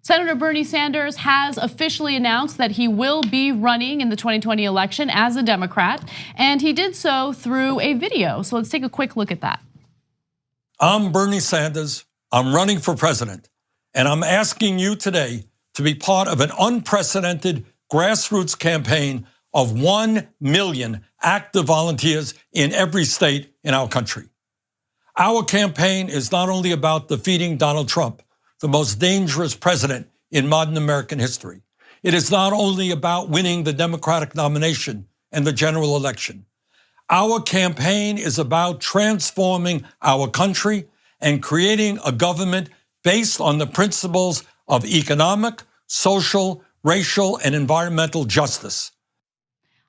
Senator Bernie Sanders has officially announced that he will be running in the 2020 election as a Democrat, and he did so through a video. So let's take a quick look at that. I'm Bernie Sanders. I'm running for president, and I'm asking you today to be part of an unprecedented grassroots campaign of 1 million active volunteers in every state in our country. Our campaign is not only about defeating Donald Trump, the most dangerous president in modern American history. It is not only about winning the Democratic nomination and the general election. Our campaign is about transforming our country and creating a government based on the principles of economic, social, racial, and environmental justice.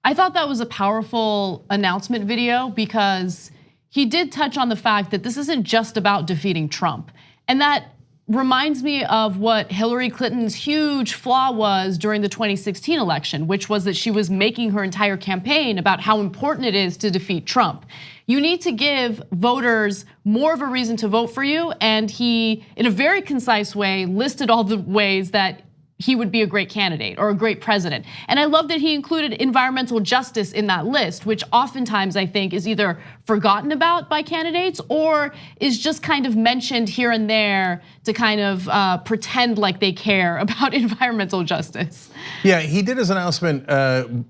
I thought that was a powerful announcement video because he did touch on the fact that this isn't just about defeating Trump. And that reminds me of what Hillary Clinton's huge flaw was during the 2016 election, which was that she was making her entire campaign about how important it is to defeat Trump. You need to give voters more of a reason to vote for you, and he, in a very concise way, listed all the ways that he would be a great candidate or a great president. And I love that he included environmental justice in that list, which oftentimes I think is either forgotten about by candidates or is just kind of mentioned here and there to kind of pretend like they care about environmental justice. Yeah, he did his announcement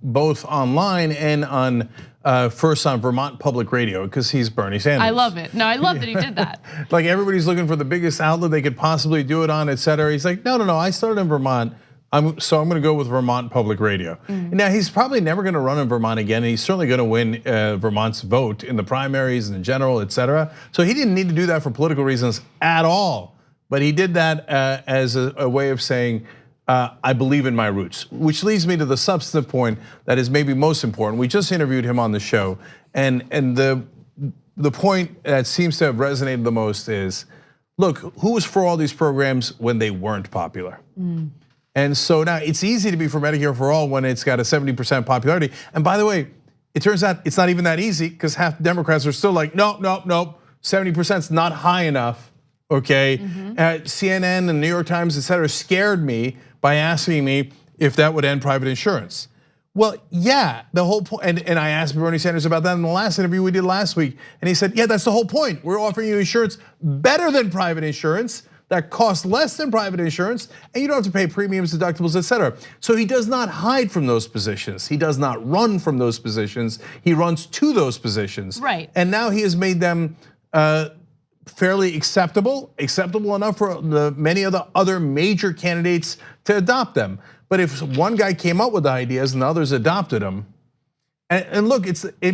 both online and on first on Vermont Public Radio because he's Bernie Sanders. I love it. No, I love that he did that. Like everybody's looking for the biggest outlet they could possibly do it on, et cetera. He's like, no, I started in Vermont. So I'm going to go with Vermont Public Radio. Now he's probably never going to run in Vermont again. And he's certainly going to win Vermont's vote in the primaries and the general, et cetera. So he didn't need to do that for political reasons at all. But he did that as a way of saying, I believe in my roots, which leads me to the substantive point that is maybe most important. We just interviewed him on the show, and the point that seems to have resonated the most is, look, who was for all these programs when they weren't popular? And so now it's easy to be for Medicare for all when it's got a 70% popularity. And by the way, it turns out it's not even that easy because half the Democrats are still like, nope, 70% is not high enough. Okay, CNN and New York Times, et cetera, scared me by asking me if that would end private insurance. Well, yeah, the whole point, and I asked Bernie Sanders about that in the last interview we did last week, and he said, yeah, that's the whole point. We're offering you insurance better than private insurance, that costs less than private insurance, and you don't have to pay premiums, deductibles, et cetera. So he does not hide from those positions. He does not run from those positions. He runs to those positions. Right. And now he has made them fairly acceptable enough for the many of the other major candidates to adopt them. But if one guy came up with the ideas and the others adopted them, and look,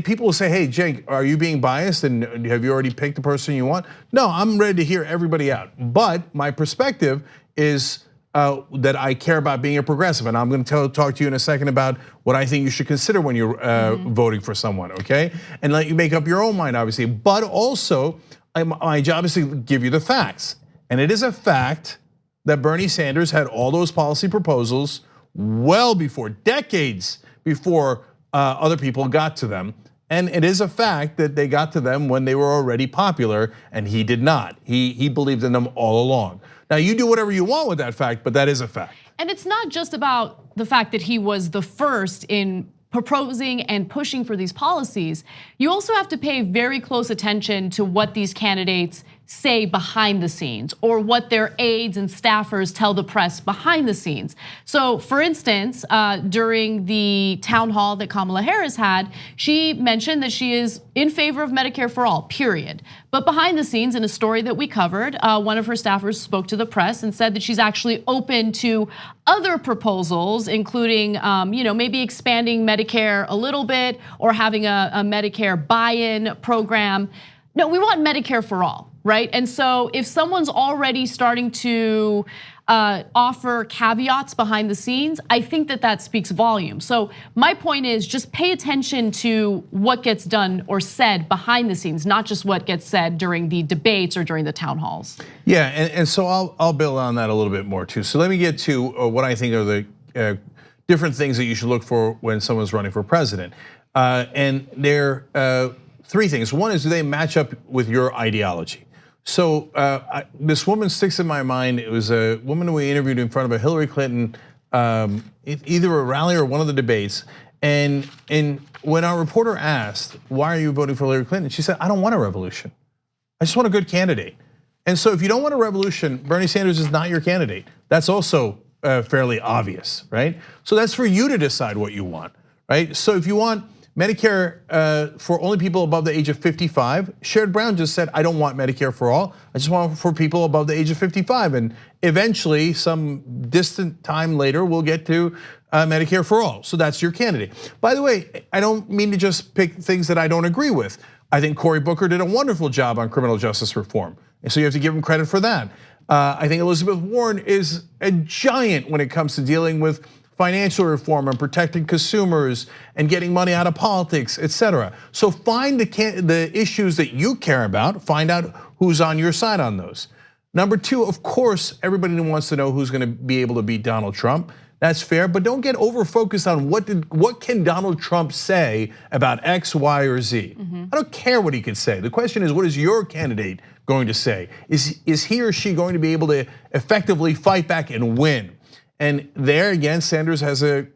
people will say, hey, Cenk, are you being biased and have you already picked the person you want? No, I'm ready to hear everybody out. But my perspective is that I care about being a progressive, and I'm going to talk to you in a second about what I think you should consider when you're voting for someone, okay? And let you make up your own mind, obviously. But also, my job is to give you the facts. And it is a fact that Bernie Sanders had all those policy proposals well before, decades before other people got to them. And it is a fact that they got to them when they were already popular, and he did not. He believed in them all along. Now you do whatever you want with that fact, but that is a fact. And it's not just about the fact that he was the first in proposing and pushing for these policies. You also have to pay very close attention to what these candidates say behind the scenes or what their aides and staffers tell the press behind the scenes. So for instance, during the town hall that Kamala Harris had, she mentioned that she is in favor of Medicare for all, period. But behind the scenes, in a story that we covered, one of her staffers spoke to the press and said that she's actually open to other proposals, including maybe expanding Medicare a little bit or having a Medicare buy-in program. No, we want Medicare for all, right? And so if someone's already starting to offer caveats behind the scenes, I think that speaks volumes. So my point is just pay attention to what gets done or said behind the scenes, not just what gets said during the debates or during the town halls. Yeah, and so I'll build on that a little bit more too. So let me get to what I think are the different things that you should look for when someone's running for president. And they're three things. One is, do they match up with your ideology? So this woman sticks in my mind. It was a woman we interviewed in front of a Hillary Clinton, either a rally or one of the debates. And when our reporter asked, why are you voting for Hillary Clinton? She said, I don't want a revolution. I just want a good candidate. And so if you don't want a revolution, Bernie Sanders is not your candidate. That's also fairly obvious, right? So that's for you to decide what you want, right? So if you want Medicare for only people above the age of 55, Sherrod Brown just said, I don't want Medicare for all. I just want for people above the age of 55. And eventually, some distant time later, we'll get to Medicare for all. So that's your candidate. By the way, I don't mean to just pick things that I don't agree with. I think Cory Booker did a wonderful job on criminal justice reform. And so you have to give him credit for that. I think Elizabeth Warren is a giant when it comes to dealing with financial reform and protecting consumers and getting money out of politics, etc. So find the issues that you care about, find out who's on your side on those. Number two, of course, everybody wants to know who's gonna be able to beat Donald Trump. That's fair, but don't get over focused on what can Donald Trump say about X, Y, or Z. I don't care what he could say. The question is, what is your candidate going to say? Is he or she going to be able to effectively fight back and win? And there again, Sanders has a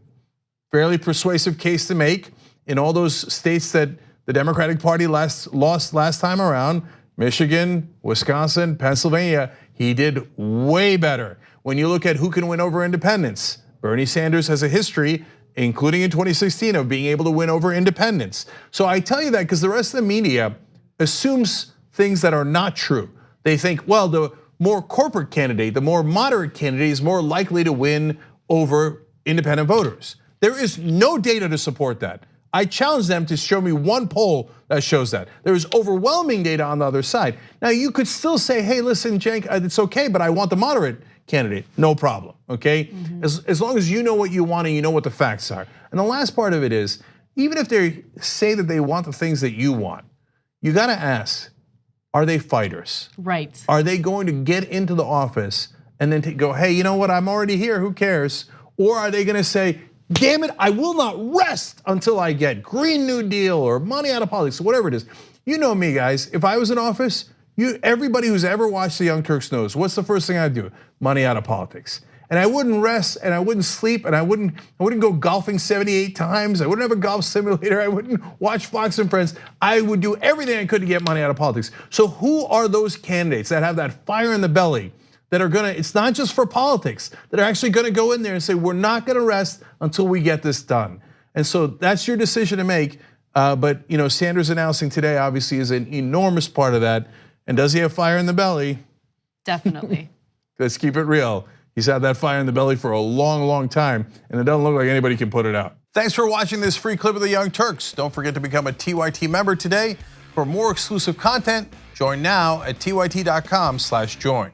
fairly persuasive case to make in all those states that the Democratic Party lost last time around, Michigan, Wisconsin, Pennsylvania. He did way better. When you look at who can win over independents, Bernie Sanders has a history, including in 2016, of being able to win over independents. So I tell you that because the rest of the media assumes things that are not true. They think, well, the more corporate candidate, the more moderate candidate is more likely to win over independent voters. There is no data to support that. I challenge them to show me one poll that shows that. There is overwhelming data on the other side. Now you could still say, hey, listen, Cenk, it's okay, but I want the moderate candidate, no problem, okay? As long as you know what you want and you know what the facts are. And the last part of it is, even if they say that they want the things that you want, you gotta ask, are they fighters? Right. Are they going to get into the office and then go, hey, you know what, I'm already here, who cares? Or are they gonna say, damn it, I will not rest until I get Green New Deal or money out of politics, whatever it is. You know me, guys, if I was in office, everybody who's ever watched the Young Turks knows, what's the first thing I'd do? Money out of politics. And I wouldn't rest and I wouldn't sleep and I wouldn't go golfing 78 times. I wouldn't have a golf simulator. I wouldn't watch Fox and Friends. I would do everything I could to get money out of politics. So who are those candidates that have that fire in the belly that are gonna, it's not just for politics, that are actually gonna go in there and say, we're not gonna rest until we get this done. And so that's your decision to make. But Sanders announcing today obviously is an enormous part of that. And does he have fire in the belly? Definitely. Let's keep it real. He's had that fire in the belly for a long, long time, and it doesn't look like anybody can put it out. Thanks for watching this free clip of the Young Turks. Don't forget to become a TYT member today. For more exclusive content, join now at tyt.com/join.